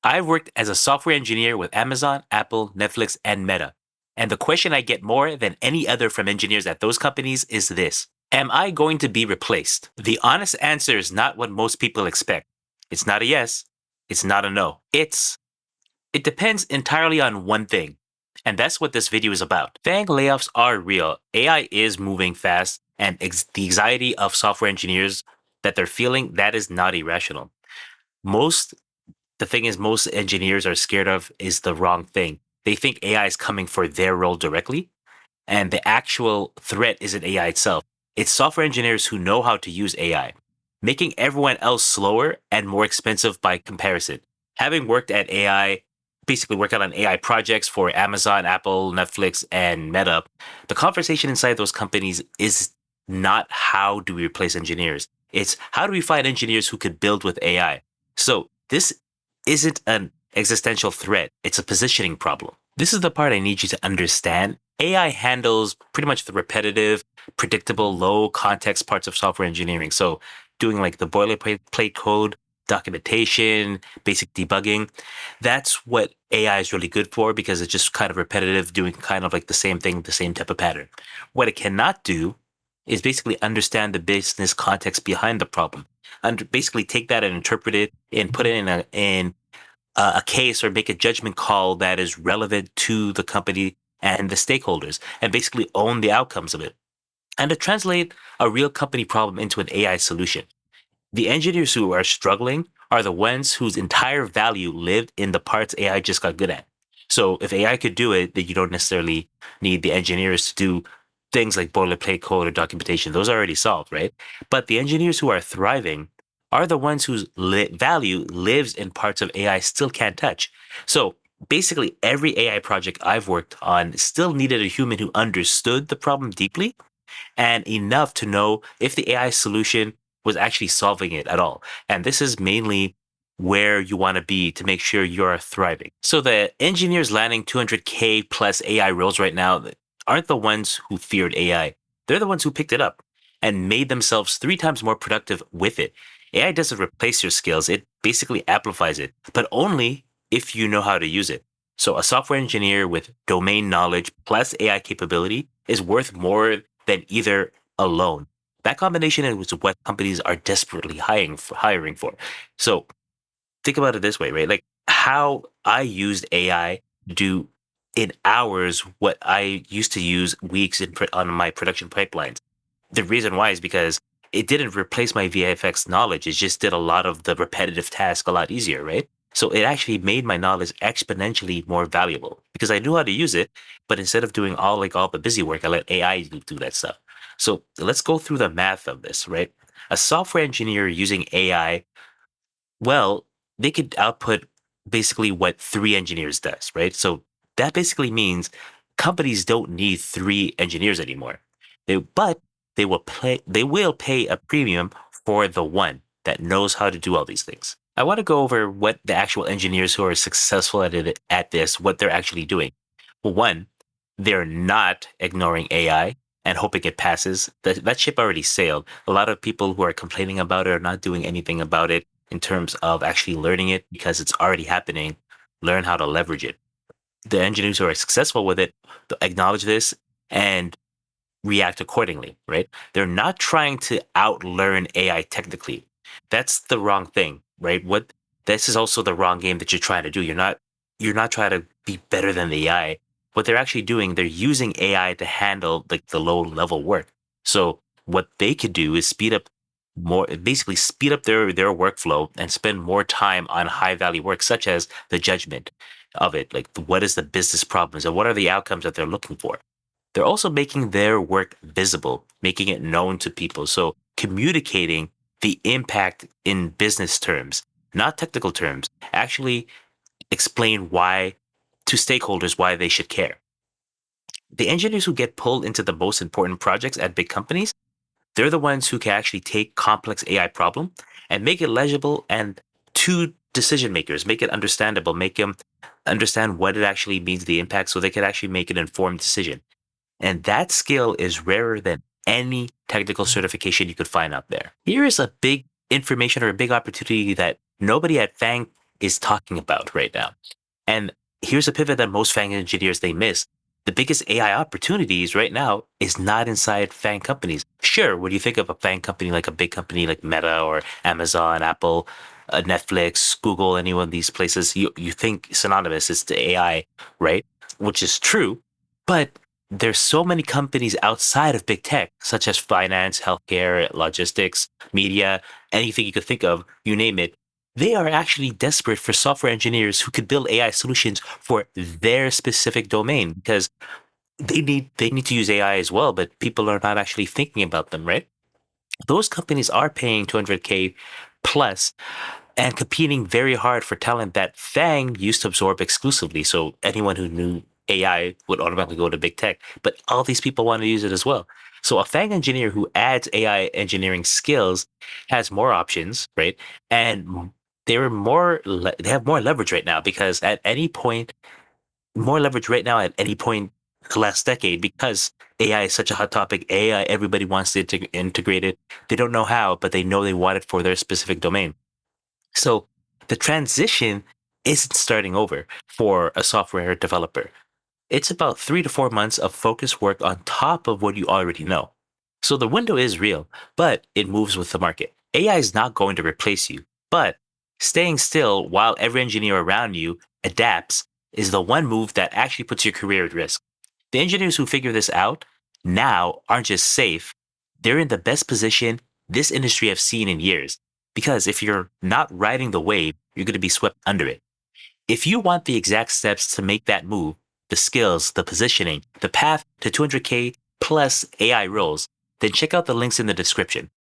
I've worked as a software engineer with Amazon, Apple, Netflix, and Meta. And the question I get more than any other from engineers at those companies is this: am I going to be replaced? The honest answer is not what most people expect. It's not a yes. It's not a no. It depends entirely on one thing. And that's what this video is about. FAANG layoffs are real. AI is moving fast, and the anxiety of software engineers that they're feeling, that is not irrational. The thing is, most engineers are scared of is the wrong thing. They think AI is coming for their role directly, and the actual threat isn't AI itself. It's software engineers who know how to use AI, making everyone else slower and more expensive by comparison. Having worked at AI, basically working on AI projects for Amazon, Apple, Netflix, and Meta, the conversation inside those companies is not how do we replace engineers. It's how do we find engineers who could build with AI. So this isn't an existential threat. It's a positioning problem. This is the part I need you to understand. AI handles pretty much the repetitive, predictable, low context parts of software engineering. So doing like the boilerplate code, documentation, basic debugging. That's what AI is really good for because it's just kind of repetitive, doing kind of like the same thing, the same type of pattern. What it cannot do is basically understand the business context behind the problem and basically take that and interpret it and put it in a case or make a judgment call that is relevant to the company and the stakeholders and basically own the outcomes of it and to translate a real company problem into an AI solution. The engineers who are struggling are the ones whose entire value lived in the parts AI just got good at. So if AI could do it, then you don't necessarily need the engineers to do things like boilerplate code or documentation. Those are already solved, right? But the engineers who are thriving are the ones whose value lives in parts of AI still can't touch. So basically, every AI project I've worked on still needed a human who understood the problem deeply and enough to know if the AI solution was actually solving it at all. And this is mainly where you want to be to make sure you're thriving. So the engineers landing 200K plus AI roles right now aren't the ones who feared AI. They're the ones who picked it up and made themselves 3 times more productive with it. AI doesn't replace your skills. It basically amplifies it, but only if you know how to use it. So a software engineer with domain knowledge plus AI capability is worth more than either alone. That combination is what companies are desperately hiring for. So think about it this way, right? Like how I used AI to do in hours what I used to use weeks on my production pipelines. The reason why is because it didn't replace my VFX knowledge. It just did a lot of the repetitive tasks a lot easier, right? So it actually made my knowledge exponentially more valuable because I knew how to use it. But instead of doing all the busy work, I let AI do that stuff. So let's go through the math of this, right? A software engineer using AI, well, they could output basically what 3 engineers does, right? So that basically means companies don't need 3 engineers anymore. But they will pay a premium for the one that knows how to do all these things. I want to go over what the actual engineers who are successful at this, what they're actually doing. Well, one, they're not ignoring AI and hoping it passes. That ship already sailed. A lot of people who are complaining about it are not doing anything about it in terms of actually learning it because it's already happening. Learn how to leverage it. The engineers who are successful with it acknowledge this and react accordingly, right? They're not trying to outlearn AI technically. That's the wrong thing, right? This is also the wrong game that you're trying to do. You're not trying to be better than the AI. What they're actually doing, they're using AI to handle like the low level work. So what they could do is basically speed up their workflow and spend more time on high value work, such as the judgment of it. Like what is the business problems and what are the outcomes that they're looking for? They're also making their work visible, making it known to people. So communicating the impact in business terms, not technical terms, actually explain why to stakeholders why they should care. The engineers who get pulled into the most important projects at big companies, they're the ones who can actually take complex AI problem and make it legible and to decision makers, make it understandable, make them understand what it actually means, the impact, so they can actually make an informed decision. And that skill is rarer than any technical certification you could find out there. Here is a big information or a big opportunity that nobody at FAANG is talking about right now. And here's a pivot that most FAANG engineers they miss. The biggest AI opportunities right now is not inside FAANG companies. Sure, when you think of a FAANG company like a big company like Meta or Amazon, Apple, Netflix, Google, any one of these places, you think synonymous is to AI, right? Which is true, but there's so many companies outside of big tech, such as finance, healthcare, logistics, media, anything you could think of, you name it. They are actually desperate for software engineers who could build AI solutions for their specific domain because they need to use AI as well, but people are not actually thinking about them, right? Those companies are paying 200K plus and competing very hard for talent that FAANG used to absorb exclusively. So anyone who knew AI would automatically go to big tech, but all these people want to use it as well. So a FAANG engineer who adds AI engineering skills has more options, right? And they have more leverage right now because at any point, more leverage right now at any point the last decade because AI is such a hot topic. AI, everybody wants to integrate it. They don't know how, but they know they want it for their specific domain. So the transition isn't starting over for a software developer. It's about 3 to 4 months of focused work on top of what you already know. So the window is real, but it moves with the market. AI is not going to replace you, but staying still while every engineer around you adapts is the one move that actually puts your career at risk. The engineers who figure this out now aren't just safe, they're in the best position this industry have seen in years. Because if you're not riding the wave, you're going to be swept under it. If you want the exact steps to make that move, the skills, the positioning, the path to 200K plus AI roles, then check out the links in the description.